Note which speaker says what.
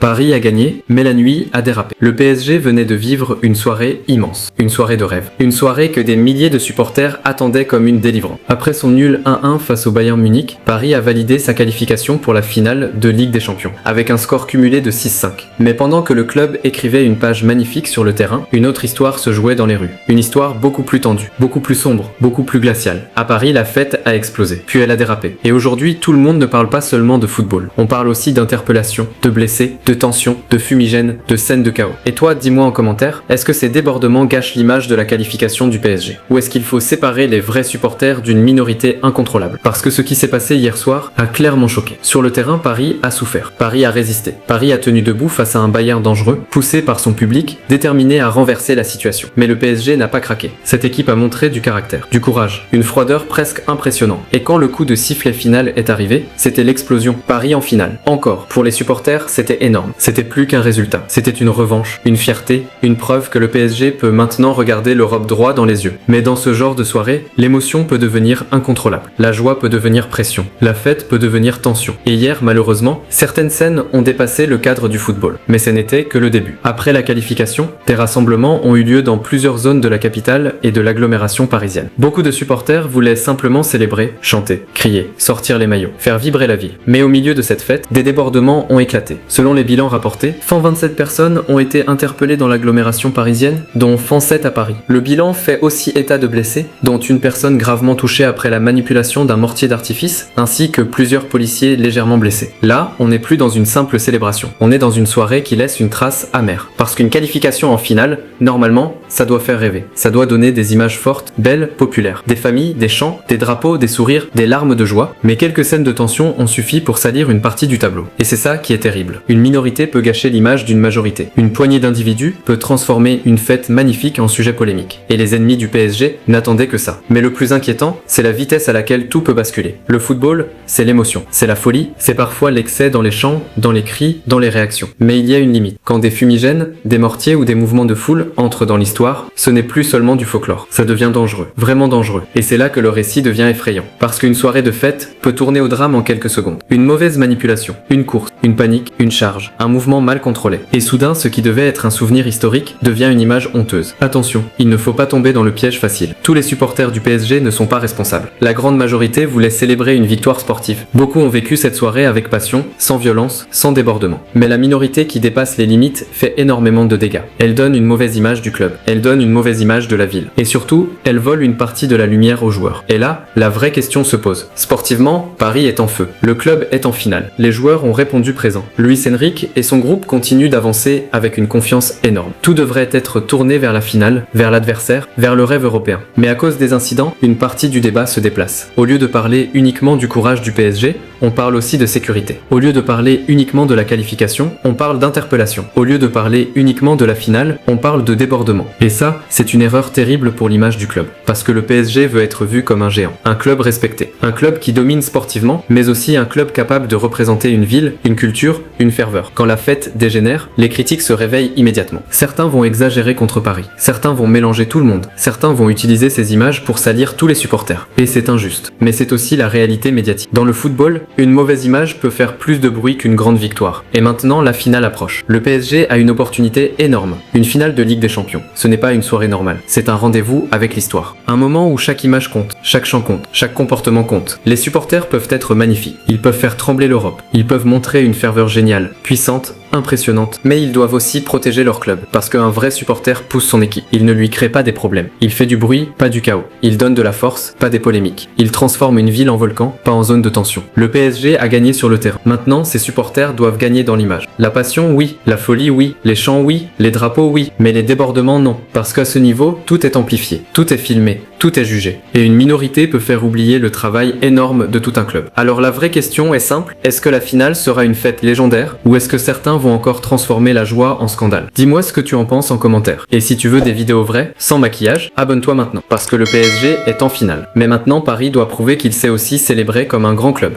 Speaker 1: Paris a gagné, mais la nuit a dérapé. Le PSG venait de vivre une soirée immense, une soirée de rêve, une soirée que des milliers de supporters attendaient comme une délivrance. Après son nul 1-1 face au Bayern Munich, Paris a validé sa qualification pour la finale de Ligue des Champions, avec un score cumulé de 6-5. Mais pendant que le club écrivait une page magnifique sur le terrain, une autre histoire se jouait dans les rues. Une histoire beaucoup plus tendue, beaucoup plus sombre, beaucoup plus glaciale. À Paris, la fête a explosé, puis elle a dérapé. Et aujourd'hui, tout le monde ne parle pas seulement de football. On parle aussi d'interpellations, de blessés, de tensions, de fumigènes, de scènes de chaos. Et toi, dis-moi en commentaire, est-ce que ces débordements gâchent l'image de la qualification du PSG? Ou est-ce qu'il faut séparer les vrais supporters d'une minorité incontrôlable? Parce que ce qui s'est passé hier soir a clairement choqué. Sur le terrain, Paris a souffert. Paris a résisté. Paris a tenu debout face à un Bayern dangereux, poussé par son public, déterminé à renverser la situation. Mais le PSG n'a pas craqué. Cette équipe a montré du caractère, du courage, une froideur presque impressionnante. Et quand le coup de sifflet final est arrivé, c'était l'explosion. Paris en finale. Encore. Pour les supporters, c'était énorme. C'était plus qu'un résultat. C'était une revanche, une fierté, une preuve que le PSG peut maintenant regarder l'Europe droit dans les yeux. Mais dans ce genre de soirée, l'émotion peut devenir incontrôlable. La joie peut devenir pression. La fête peut devenir tension. Et hier, malheureusement, certaines scènes ont dépassé le cadre du football. Mais ce n'était que le début. Après la qualification, des rassemblements ont eu lieu dans plusieurs zones de la capitale et de l'agglomération parisienne. Beaucoup de supporters voulaient simplement célébrer, chanter, crier, sortir les maillots, faire vibrer la ville. Mais au milieu de cette fête, des débordements ont éclaté. Selon les bilans rapportés, 127 personnes ont été interpellées dans l'agglomération parisienne, dont 107 à Paris. Le bilan fait aussi état de blessés, dont une personne gravement touchée après la manipulation d'un mortier d'artifice, ainsi que plusieurs policiers légèrement blessés. Là, on n'est plus dans une simple célébration. On est dans une soirée qui laisse une trace amère. Parce qu'une qualification en finale, normalement, ça doit faire rêver. Ça doit donner des images fortes, belles, populaires. Des familles, des chants, des drapeaux, des sourires, des larmes de joie. Mais quelques scènes de tension ont suffi pour salir une partie du tableau. Et c'est ça qui est terrible. Une minorité peut gâcher l'image d'une majorité. Une poignée d'individus peut transformer une fête magnifique en sujet polémique. Et les ennemis du PSG n'attendaient que ça. Mais le plus inquiétant, c'est la vitesse à laquelle tout peut basculer. Le football, c'est l'émotion, c'est la folie, c'est parfois l'excès dans les chants, dans les cris, dans les réactions. Mais il y a une limite. Quand des fumigènes, des mortiers ou des mouvements de foule entrent dans l'histoire, ce n'est plus seulement du folklore. Ça devient dangereux, vraiment dangereux. Et c'est là que le récit devient effrayant. Parce qu'une soirée de fête peut tourner au drame en quelques secondes. Une mauvaise manipulation, une course, une panique, une charge, un mouvement mal contrôlé. Et soudain, ce qui devait être un souvenir historique devient une image honteuse. Attention, il ne faut pas tomber dans le piège facile. Tous les supporters du PSG ne sont pas responsables. La grande majorité voulait célébrer une victoire sportive. Beaucoup ont vécu cette soirée avec passion, sans violence, sans débordement. Mais la minorité qui dépasse les limites fait énormément de dégâts. Elle donne une mauvaise image du club. Elle donne une mauvaise image de la ville. Et surtout, elle vole une partie de la lumière aux joueurs. Et là, la vraie question se pose. Sportivement, Paris est en feu. Le club est en finale. Les joueurs ont répondu présent. Luis Enrique et son groupe continuent d'avancer avec une confiance énorme. Tout devrait être tourné vers la finale, vers l'adversaire, vers le rêve européen. Mais à cause des incidents, une partie du débat se déplace. Au lieu de parler uniquement du courage du PSG, on parle aussi de sécurité. Au lieu de parler uniquement de la qualification, on parle d'interpellation. Au lieu de parler uniquement de la finale, on parle de débordement. Et ça, c'est une erreur terrible pour l'image du club. Parce que le PSG veut être vu comme un géant. Un club respecté. Un club qui domine sportivement, mais aussi un club capable de représenter une ville, une culture, une ferveur. Quand la fête dégénère, les critiques se réveillent immédiatement. Certains vont exagérer contre Paris. Certains vont mélanger tout le monde. Certains vont utiliser ces images pour salir tous les supporters. Et c'est injuste. Mais c'est aussi la réalité médiatique. Dans le football, une mauvaise image peut faire plus de bruit qu'une grande victoire. Et maintenant, la finale approche. Le PSG a une opportunité énorme. Une finale de Ligue des Champions. Ce n'est pas une soirée normale. C'est un rendez-vous avec l'histoire. Un moment où chaque image compte, chaque chant compte, chaque comportement compte. Les supporters peuvent être magnifiques. Ils peuvent faire trembler l'Europe. Ils peuvent montrer une ferveur géniale, puissante, impressionnante. Mais ils doivent aussi protéger leur club. Parce qu'un vrai supporter pousse son équipe. Il ne lui crée pas des problèmes. Il fait du bruit, pas du chaos. Il donne de la force, pas des polémiques. Il transforme une ville en volcan, pas en zone de tension. Le PSG a gagné sur le terrain. Maintenant, ses supporters doivent gagner dans l'image. La passion, oui. La folie, oui. Les chants, oui. Les drapeaux, oui. Mais les débordements, non. Parce qu'à ce niveau, tout est amplifié. Tout est filmé. Tout est jugé. Et une minorité peut faire oublier le travail énorme de tout un club. Alors la vraie question est simple. Est-ce que la finale sera une fête légendaire ou est-ce que certains vont encore transformer la joie en scandale? Dis-moi ce que tu en penses en commentaire. Et si tu veux des vidéos vraies, sans maquillage, abonne-toi maintenant. Parce que le PSG est en finale. Mais maintenant, Paris doit prouver qu'il sait aussi célébrer comme un grand club.